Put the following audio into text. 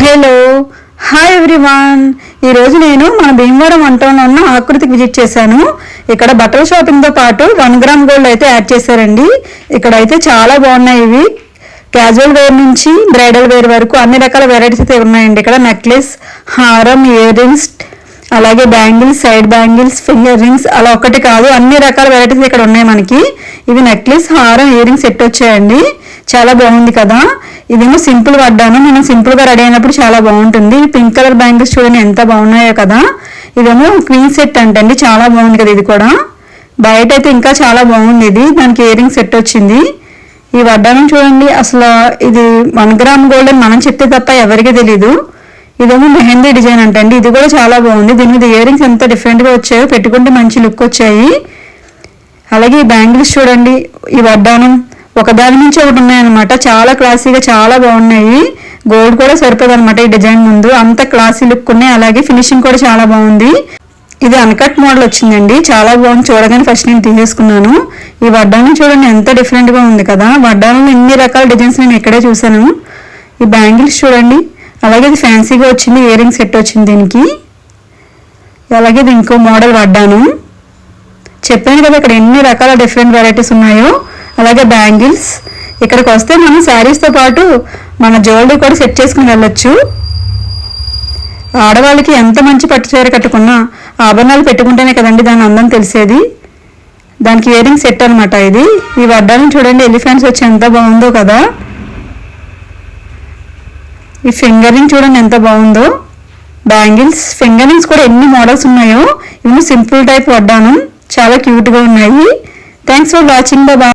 Hello hi everyone. ఈరోజు నేను మన భీమవరం వన్ టౌన్లో ఉన్న ఆకృతికి విజిట్ చేశాను. ఇక్కడ బట్టల షాపింగ్తో పాటు 1 గ్రామ్ గోల్డ్ అయితే యాడ్ చేశారండి. ఇక్కడైతే చాలా బాగున్నాయి. ఇవి క్యాజువల్ వేర్ నుంచి బ్రైడల్ వేర్ వరకు అన్ని రకాల వెరైటీస్ అయితే ఉన్నాయండి. ఇక్కడ నెక్లెస్, హారం, ఇయర్ రింగ్స్, అలాగే bangles, side bangles, finger rings, అలా ఒకటి కాదు అన్ని రకాల వెరైటీస్ ఇక్కడ ఉన్నాయి మనకి. ఇవి నెక్లెస్, హారం, ఇయర్ రింగ్స్ సెట్ వచ్చాయండి. చాలా బాగుంది కదా. ఇదేమో సింపుల్ పడ్డాను, మనం సింపుల్గా రెడీ అయినప్పుడు చాలా బాగుంటుంది. పింక్ కలర్ బ్యాంగిల్స్ చూడండి ఎంత బాగున్నాయో కదా. ఇదేమో క్వీన్ సెట్ అంటండి, చాలా బాగుంది కదా. ఇది కూడా బయట అయితే ఇంకా చాలా బాగుంది. ఇది దానికి ఇయర్ రింగ్ సెట్ వచ్చింది. ఈ వడ్డానం చూడండి, అసలు ఇది 1 గ్రామ్ గోల్డ్ అని మనం చెప్తే తప్ప ఎవరికీ తెలీదు. ఇదేమో మెహందీ డిజైన్ అంటండి, ఇది కూడా చాలా బాగుంది. దీని మీద ఇయర్ రింగ్స్ ఎంత డిఫరెంట్గా వచ్చాయో, పెట్టుకుంటే మంచి లుక్ వచ్చాయి. అలాగే ఈ బ్యాంగిల్స్ చూడండి, ఈ వడ్డానం ఒకదాని నుంచి ఒకటి ఉన్నాయన్నమాట. చాలా క్లాసీగా చాలా బాగున్నాయి. గోల్డ్ కూడా సరిపోదు అనమాట ఈ డిజైన్ ముందు, అంత క్లాసీ లుక్ ఉన్నాయి. అలాగే ఫినిషింగ్ కూడా చాలా బాగుంది. ఇది అన్కట్ మోడల్ వచ్చిందండి, చాలా బాగుంది. చూడగానే ఫస్ట్ నేను తీసేసుకున్నాను. ఈ వడ్డానం చూడండి ఎంత డిఫరెంట్గా ఉంది కదా. వడ్డానంలో ఎన్ని రకాల డిజైన్స్ నేను ఇక్కడే చూసాను. ఈ బ్యాంగిల్స్ చూడండి, అలాగే ఇది ఫ్యాన్సీగా వచ్చింది. ఇయర్ రింగ్ సెట్ వచ్చింది దీనికి. అలాగే ఇది ఇంకో మోడల్ వడ్డానం. చెప్పాను కదా ఇక్కడ ఎన్ని రకాల డిఫరెంట్ వెరైటీస్ ఉన్నాయో. అలాగే బ్యాంగిల్స్, ఇక్కడికి వస్తే మనం శారీస్తో పాటు మన జ్యువెలరీ కూడా సెట్ చేసుకుని వెళ్ళొచ్చు. ఆడవాళ్ళకి ఎంత మంచి పట్టు చీర కట్టుకున్నా ఆభరణాలు పెట్టుకుంటేనే కదండి దాని అందం తెలిసేది. దానికి ఇయర్ రింగ్ సెట్ అనమాట ఇది. ఈ వడ్డానం చూడండి ఎలిఫెంట్స్ వచ్చి ఎంత బాగుందో కదా. ఈ ఫింగర్ రింగ్ చూడండి ఎంత బాగుందో. బ్యాంగిల్స్, ఫింగర్ రింగ్స్ కూడా ఎన్ని మోడల్స్ ఉన్నాయో. ఇవి సింపుల్ టైప్ వడ్డానం, చాలా క్యూట్గా ఉన్నాయి. Thanks for watching. బాయ్.